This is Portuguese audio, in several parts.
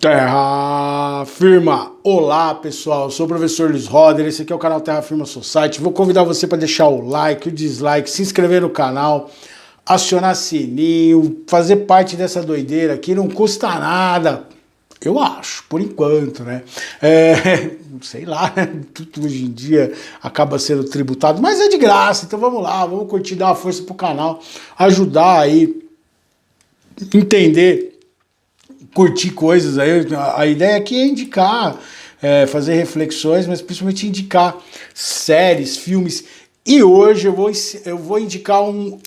Terra Firma! Olá pessoal, eu sou o professor Luiz Roder, esse aqui é o canal Terra Firma Society. Vou convidar você para deixar o like, o dislike, se inscrever no canal, acionar sininho, fazer parte dessa doideira aqui, não custa nada, eu acho, por enquanto, né? Sei lá, né? Tudo hoje em dia acaba sendo tributado, mas é de graça, então vamos lá, vamos curtir, dar uma força pro canal, ajudar aí, entender, curtir coisas aí. A ideia aqui é indicar, fazer reflexões, mas principalmente indicar séries, filmes. E hoje eu vou indicar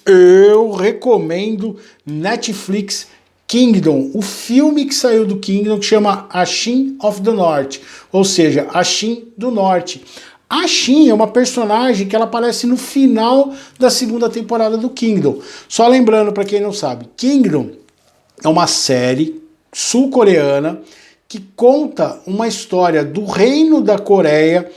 eu recomendo Netflix Kingdom, o filme que saiu do Kingdom que chama Ashin of the North, ou seja, Ashin do Norte. A Shin é uma personagem que ela aparece no final da segunda temporada do Kingdom. Só lembrando para quem não sabe, Kingdom é uma série sul-coreana que conta uma história do reino da Coreia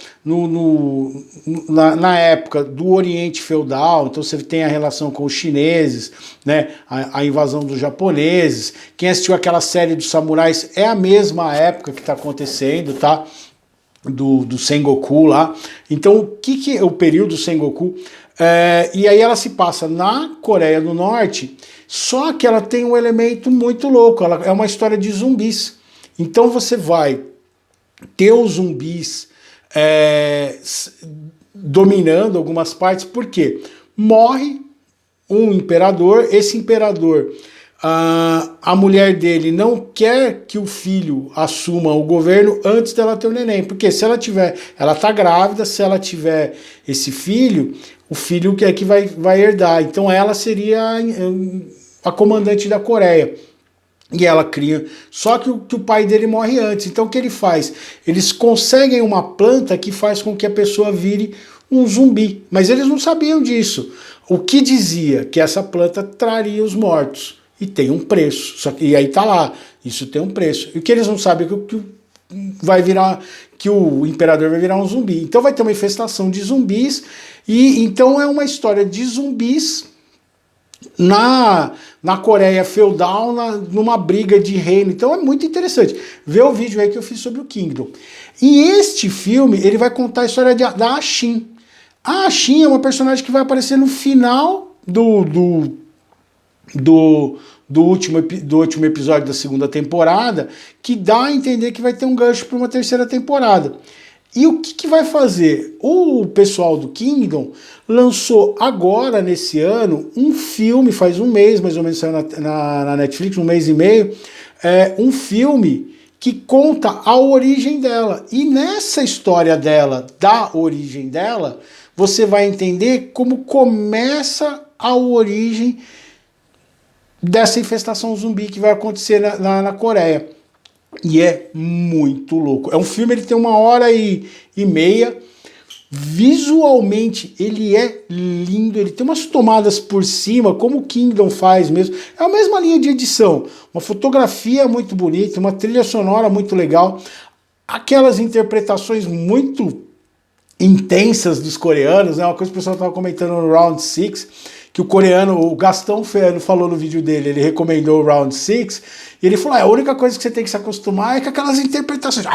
na época do Oriente Feudal. Então você tem a relação com os chineses, né, a invasão dos japoneses. Quem assistiu aquela série dos samurais é a mesma época que está acontecendo, tá? Do Sengoku lá. Então o que é o período Sengoku? E aí ela se passa na Coreia do Norte, só que ela tem um elemento muito louco, ela é uma história de zumbis. Então você vai ter os zumbis dominando algumas partes, porque morre um imperador, esse imperador, a mulher dele não quer que o filho assuma o governo antes dela ter o neném, porque se ela tiver, ela tá grávida, se ela tiver esse filho, o filho que é que vai herdar, então ela seria a comandante da Coreia. E ela cria, só que o pai dele morre antes. Então o que ele faz? Eles conseguem uma planta que faz com que a pessoa vire um zumbi, mas eles não sabiam disso. O que dizia? Que essa planta traria os mortos. E tem um preço. E aí tá lá, isso tem um preço. E o que eles não sabem é que o imperador vai virar um zumbi. Então vai ter uma infestação de zumbis, e então é uma história de zumbis na Coreia feudal, numa briga de reino. Então é muito interessante. Vê o vídeo aí que eu fiz sobre o Kingdom. E este filme, ele vai contar a história da Ashin. A Ashin é uma personagem que vai aparecer no final do último episódio da segunda temporada, que dá a entender que vai ter um gancho para uma terceira temporada. E o que vai fazer? O pessoal do Kingdom lançou agora, nesse ano, um filme, faz um mês, mais ou menos, saiu na Netflix, um mês e meio, um filme que conta a origem dela. E nessa história dela, da origem dela, você vai entender como começa a origem dessa infestação zumbi que vai acontecer na Coreia. E é muito louco. É um filme, ele tem 1h30. Visualmente, ele é lindo. Ele tem umas tomadas por cima, como o Kingdom faz mesmo. É a mesma linha de edição. Uma fotografia muito bonita, uma trilha sonora muito legal. Aquelas interpretações muito intensas dos coreanos, né? Uma coisa que o pessoal estava comentando no Round 6, que o Gastão Ferro falou no vídeo dele, ele recomendou o Round 6, e ele falou, a única coisa que você tem que se acostumar é com aquelas interpretações.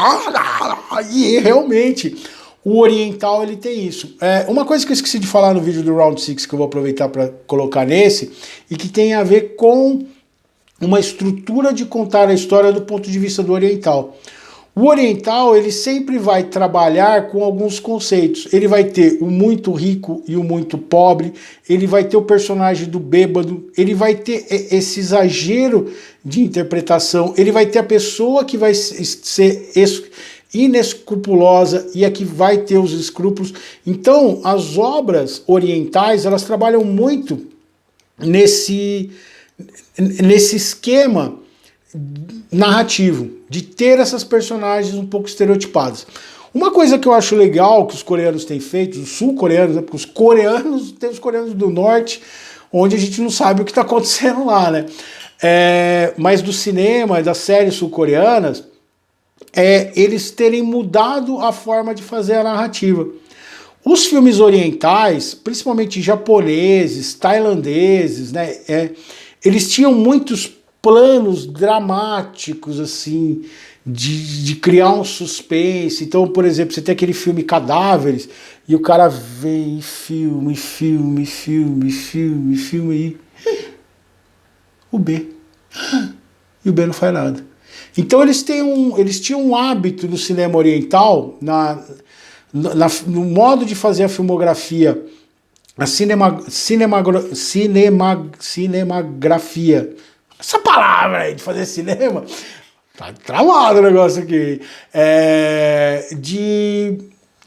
E realmente, o oriental ele tem isso. Uma coisa que eu esqueci de falar no vídeo do Round 6, que eu vou aproveitar para colocar nesse, e que tem a ver com uma estrutura de contar a história do ponto de vista do oriental. O oriental, ele sempre vai trabalhar com alguns conceitos. Ele vai ter o muito rico e o muito pobre, ele vai ter o personagem do bêbado, ele vai ter esse exagero de interpretação, ele vai ter a pessoa que vai ser inescrupulosa e a que vai ter os escrúpulos. Então, as obras orientais, elas trabalham muito nesse esquema narrativo, de ter essas personagens um pouco estereotipadas. Uma coisa que eu acho legal que os coreanos têm feito, os sul-coreanos, né, porque os coreanos, tem os coreanos do norte, onde a gente não sabe o que está acontecendo lá, né? Mas do cinema e das séries sul-coreanas, eles terem mudado a forma de fazer a narrativa. Os filmes orientais, principalmente japoneses, tailandeses, né, eles tinham muitos planos dramáticos, assim, de criar um suspense. Então, por exemplo, você tem aquele filme Cadáveres, e o cara vem e filme, e o B. E o B não faz nada. Então eles tinham um hábito no cinema oriental, no modo de fazer a filmografia, a cinematografia, essa palavra aí de fazer cinema, tá travado o negócio aqui,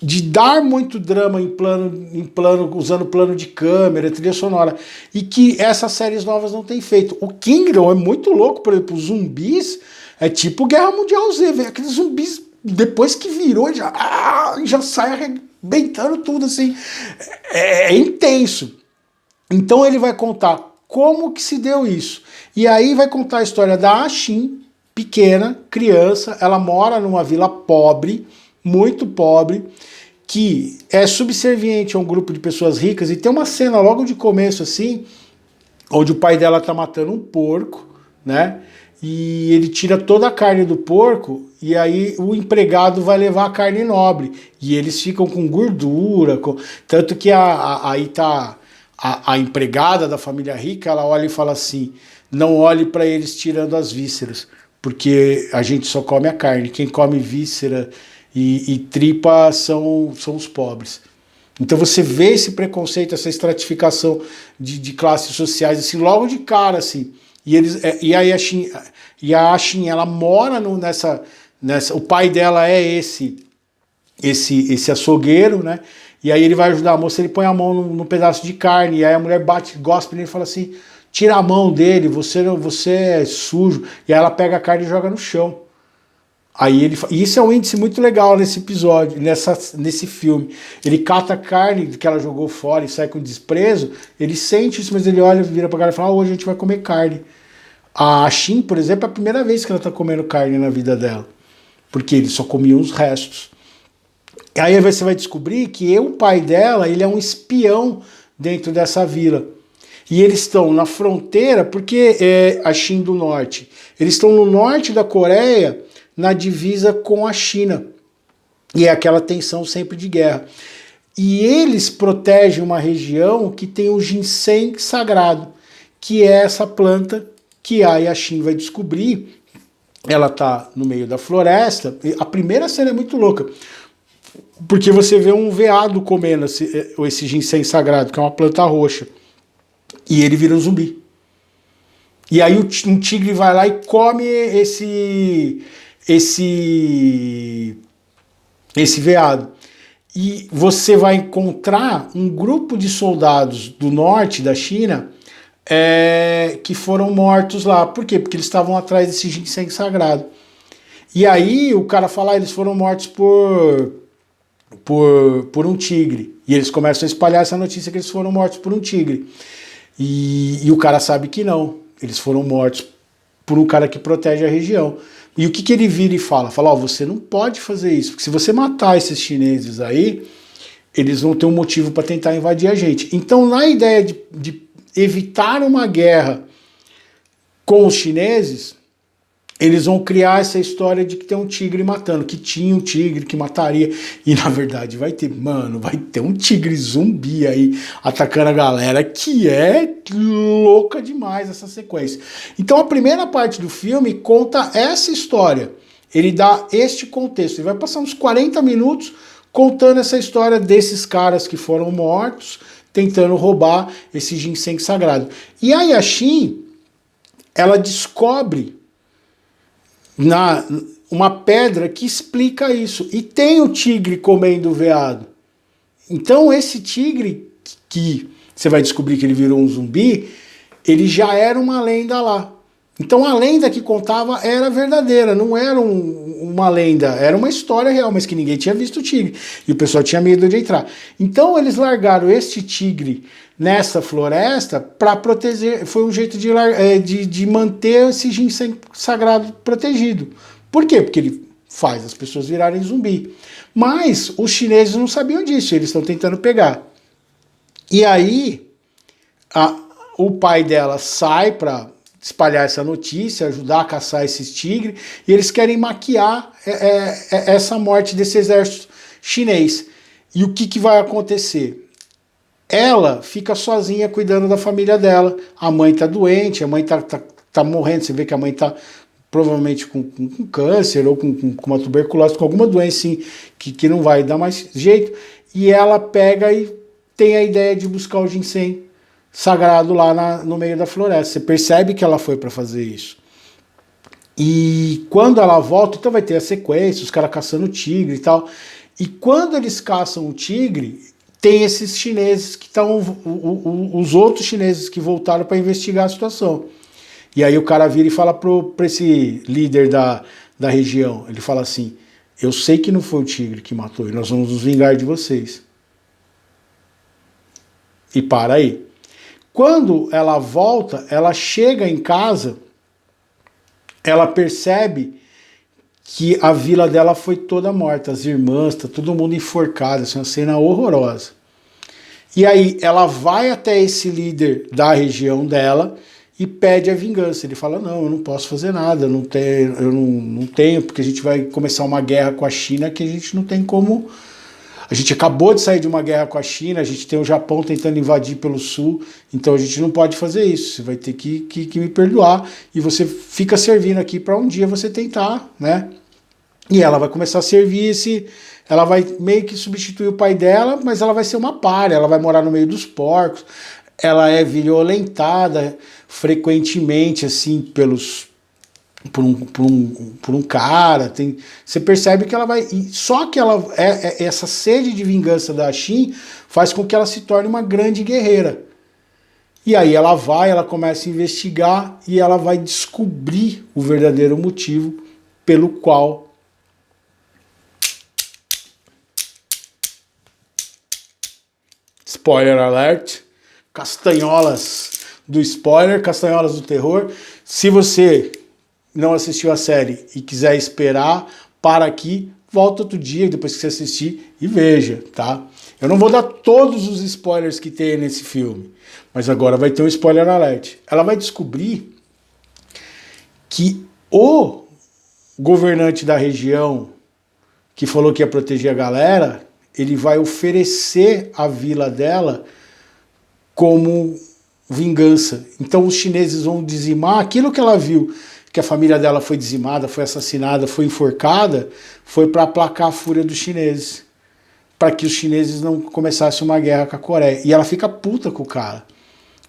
de dar muito drama em plano, usando plano de câmera, trilha sonora, e que essas séries novas não têm feito. O Kingdom é muito louco, por exemplo, os zumbis é tipo Guerra Mundial Z, velho. Aqueles zumbis, depois que virou, já sai arrebentando tudo, assim. É intenso. Então ele vai contar como que se deu isso. E aí vai contar a história da Ashin, pequena, criança, ela mora numa vila pobre, muito pobre, que é subserviente a um grupo de pessoas ricas, e tem uma cena logo de começo, assim, onde o pai dela tá matando um porco, né? E ele tira toda a carne do porco, e aí o empregado vai levar a carne nobre. E eles ficam com gordura, tanto que aí tá a empregada da família rica, ela olha e fala assim, não olhe para eles tirando as vísceras, porque a gente só come a carne, quem come víscera e tripa são os pobres. Então você vê esse preconceito, essa estratificação de classes sociais, assim, logo de cara, assim. E a Ashin, ela mora nessa. O pai dela é esse açougueiro, né? E aí ele vai ajudar a moça, ele põe a mão no pedaço de carne, e aí a mulher gospe nele e fala assim, tira a mão dele, você é sujo. E aí ela pega a carne e joga no chão. E isso é um índice muito legal nesse episódio, nesse filme. Ele cata a carne que ela jogou fora e sai com desprezo, ele sente isso, mas ele olha, vira pra cara e fala, hoje a gente vai comer carne. A Ashin, por exemplo, é a primeira vez que ela tá comendo carne na vida dela, porque ele só comia os restos. E aí você vai descobrir que o pai dela, ele é um espião dentro dessa vila. E eles estão na fronteira, porque é a Shin do Norte. Eles estão no norte da Coreia, na divisa com a China. E é aquela tensão sempre de guerra. E eles protegem uma região que tem o ginseng sagrado, que é essa planta que a Yashin vai descobrir. Ela está no meio da floresta. A primeira cena é muito louca, porque você vê um veado comendo esse ginseng sagrado, que é uma planta roxa. E ele vira um zumbi. E aí um tigre vai lá e come esse veado. E você vai encontrar um grupo de soldados do norte da China que foram mortos lá. Por quê? Porque eles estavam atrás desse ginseng sagrado. E aí o cara fala, eles foram mortos por um tigre. E eles começam a espalhar essa notícia que eles foram mortos por um tigre. E o cara sabe que não. Eles foram mortos por um cara que protege a região. E o que ele vira e fala? Fala, você não pode fazer isso, porque se você matar esses chineses aí, eles vão ter um motivo para tentar invadir a gente. Então, na ideia de evitar uma guerra com os chineses, eles vão criar essa história de que tem um tigre matando, que tinha um tigre que mataria, e na verdade vai ter um tigre zumbi aí atacando a galera, que é louca demais essa sequência. Então a primeira parte do filme conta essa história, ele dá este contexto, ele vai passar uns 40 minutos contando essa história desses caras que foram mortos, tentando roubar esse ginseng sagrado. E a Yashin, ela descobre uma pedra que explica isso. E tem o tigre comendo o veado. Então esse tigre, que você vai descobrir que ele virou um zumbi, ele já era uma lenda lá. Então a lenda que contava era verdadeira, não era uma lenda, era uma história real, mas que ninguém tinha visto o tigre. E o pessoal tinha medo de entrar. Então eles largaram este tigre nessa floresta para proteger, foi um jeito de manter esse ginseng sagrado protegido. Por quê? Porque ele faz as pessoas virarem zumbi. Mas os chineses não sabiam disso, eles estão tentando pegar. E aí o pai dela sai para espalhar essa notícia, ajudar a caçar esses tigres, e eles querem maquiar essa morte desse exército chinês. E o que vai acontecer? Ela fica sozinha cuidando da família dela. A mãe tá doente, a mãe tá morrendo. Você vê que a mãe tá provavelmente com câncer ou com uma tuberculose, com alguma doença assim, que não vai dar mais jeito. E ela pega e tem a ideia de buscar o ginseng sagrado lá no meio da floresta. Você percebe que ela foi para fazer isso. E quando ela volta, então vai ter a sequência, os caras caçando o tigre e tal. E quando eles caçam o tigre, tem esses chineses que estão, os outros chineses que voltaram para investigar a situação. E aí o cara vira e fala para esse líder da região, ele fala assim, eu sei que não foi o tigre que matou, e nós vamos nos vingar de vocês. E para aí. Quando ela volta, ela chega em casa, ela percebe que a vila dela foi toda morta, as irmãs, tá todo mundo enforcado, assim, uma cena horrorosa. E aí ela vai até esse líder da região dela e pede a vingança. Ele fala, não, eu não posso fazer nada, eu não tenho, porque a gente vai começar uma guerra com a China que a gente não tem como... A gente acabou de sair de uma guerra com a China, a gente tem o Japão tentando invadir pelo sul, então a gente não pode fazer isso, você vai ter que me perdoar, e você fica servindo aqui para um dia você tentar, né? E ela vai começar a servir ela vai meio que substituir o pai dela, mas ela vai ser uma pária, ela vai morar no meio dos porcos, ela é violentada frequentemente, assim, por um cara, você percebe que ela vai... Só que essa sede de vingança da Xin faz com que ela se torne uma grande guerreira. E aí ela começa a investigar e ela vai descobrir o verdadeiro motivo pelo qual spoiler alert, castanholas do spoiler, castanholas do terror. Se você não assistiu a série e quiser esperar, para aqui, volta outro dia, depois que você assistir, e veja, tá? Eu não vou dar todos os spoilers que tem nesse filme, mas agora vai ter um spoiler alert. Ela vai descobrir que o governante da região que falou que ia proteger a galera, ele vai oferecer a vila dela como vingança. Então os chineses vão dizimar aquilo que ela viu, que a família dela foi dizimada, foi assassinada, foi enforcada, foi para aplacar a fúria dos chineses, para que os chineses não começassem uma guerra com a Coreia. E ela fica puta com o cara,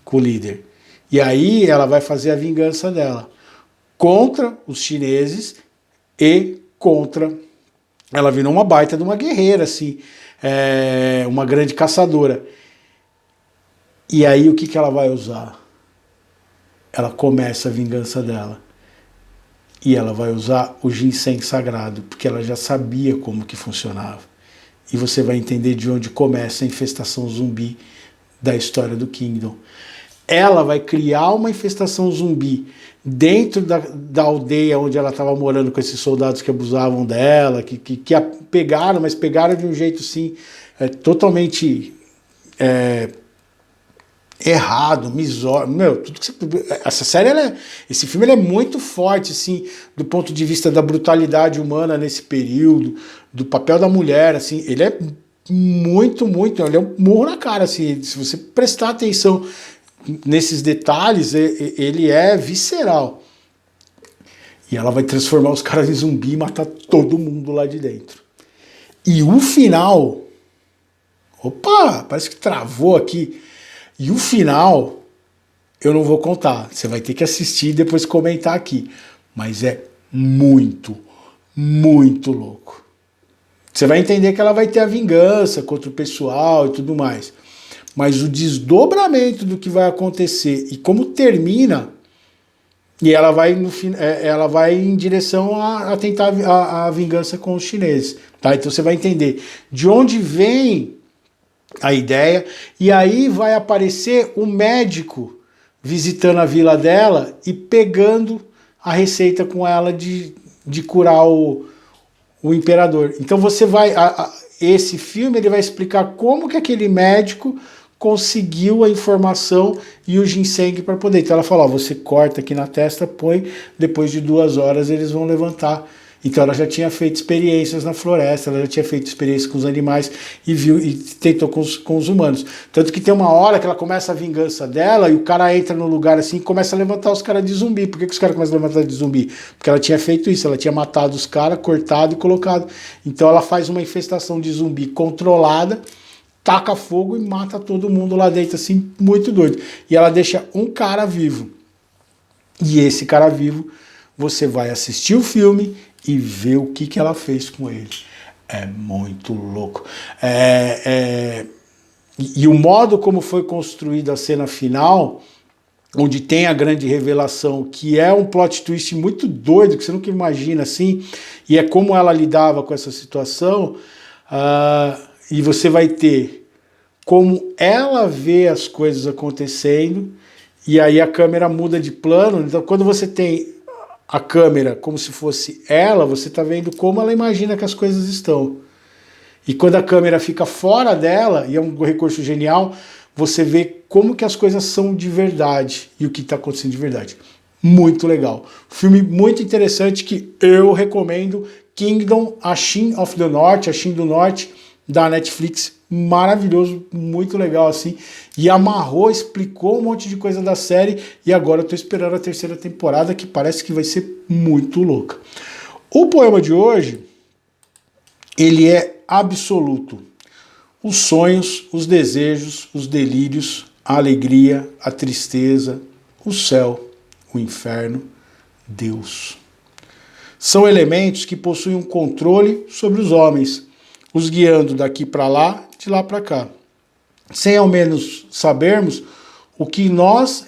com o líder. E aí ela vai fazer a vingança dela contra os chineses e contra... Ela virou uma baita de uma guerreira, assim, uma grande caçadora. E aí o que ela vai usar? Ela começa a vingança dela. E ela vai usar o ginseng sagrado, porque ela já sabia como que funcionava. E você vai entender de onde começa a infestação zumbi da história do Kingdom. Ela vai criar uma infestação zumbi dentro da aldeia onde ela estava morando com esses soldados que abusavam dela, que a pegaram, mas pegaram de um jeito assim, totalmente errado, misógino. Meu, tudo que essa série, esse filme é muito forte, assim, do ponto de vista da brutalidade humana nesse período, do papel da mulher, assim, ele é muito, ele é um murro na cara, assim, se você prestar atenção nesses detalhes, ele é visceral. E ela vai transformar os caras em zumbi e matar todo mundo lá de dentro. E o final... Opa, parece que travou aqui. E o final, eu não vou contar. Você vai ter que assistir e depois comentar aqui. Mas é muito, muito louco. Você vai entender que ela vai ter a vingança contra o pessoal e tudo mais. Mas o desdobramento do que vai acontecer e como termina, e ela vai em direção a tentar a vingança com os chineses. Tá? Então você vai entender de onde vem a ideia, e aí vai aparecer o médico visitando a vila dela e pegando a receita com ela de curar o imperador. Então você vai... esse filme ele vai explicar como que aquele médico conseguiu a informação e o ginseng para poder. Então ela falou, ó, você corta aqui na testa, põe, depois de 2 horas eles vão levantar. Então ela já tinha feito experiências na floresta, ela já tinha feito experiências com os animais e viu e tentou com os humanos. Tanto que tem uma hora que ela começa a vingança dela e o cara entra no lugar assim e começa a levantar os caras de zumbi. Por que os caras começam a levantar de zumbi? Porque ela tinha feito isso, ela tinha matado os caras, cortado e colocado. Então ela faz uma infestação de zumbi controlada, taca fogo e mata todo mundo lá dentro, assim, muito doido. E ela deixa um cara vivo. E esse cara vivo, você vai assistir o filme e ver o que ela fez com ele. É muito louco. E o modo como foi construída a cena final, onde tem a grande revelação, que é um plot twist muito doido, que você nunca imagina assim, e é como ela lidava com essa situação, e você vai ter como ela vê as coisas acontecendo, e aí a câmera muda de plano. Então quando você tem a câmera como se fosse ela, você está vendo como ela imagina que as coisas estão. E quando a câmera fica fora dela, e é um recurso genial, você vê como que as coisas são de verdade e o que está acontecendo de verdade. Muito legal. Filme muito interessante que eu recomendo, Kingdom, A Shin of the North, A Shin do Norte, da Netflix. Maravilhoso, muito legal assim. E amarrou, explicou um monte de coisa da série e agora eu tô esperando a 3ª temporada, que parece que vai ser muito louca. O poema de hoje, ele é absoluto. Os sonhos, os desejos, os delírios, a alegria, a tristeza, o céu, o inferno, Deus. São elementos que possuem um controle sobre os homens, os guiando daqui para lá, de lá para cá. Sem ao menos sabermos o que nós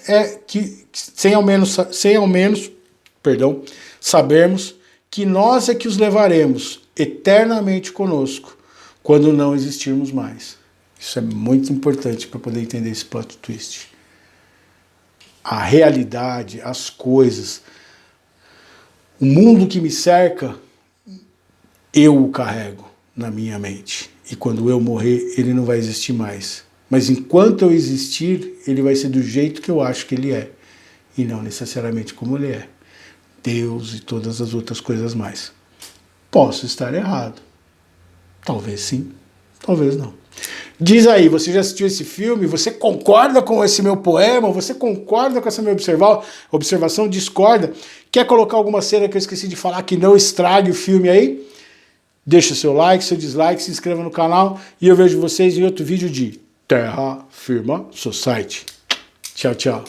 sabermos que nós é que os levaremos eternamente conosco quando não existirmos mais. Isso é muito importante para poder entender esse plot twist. A realidade, as coisas, o mundo que me cerca, eu o carrego na minha mente. E quando eu morrer, ele não vai existir mais. Mas enquanto eu existir, ele vai ser do jeito que eu acho que ele é. E não necessariamente como ele é. Deus e todas as outras coisas mais. Posso estar errado. Talvez sim, talvez não. Diz aí, você já assistiu esse filme? Você concorda com esse meu poema? Você concorda com essa minha observação? Discorda? Quer colocar alguma cena que eu esqueci de falar que não estrague o filme aí? Deixa seu like, seu dislike, se inscreva no canal e eu vejo vocês em outro vídeo de Terra Firma Society. Tchau, tchau.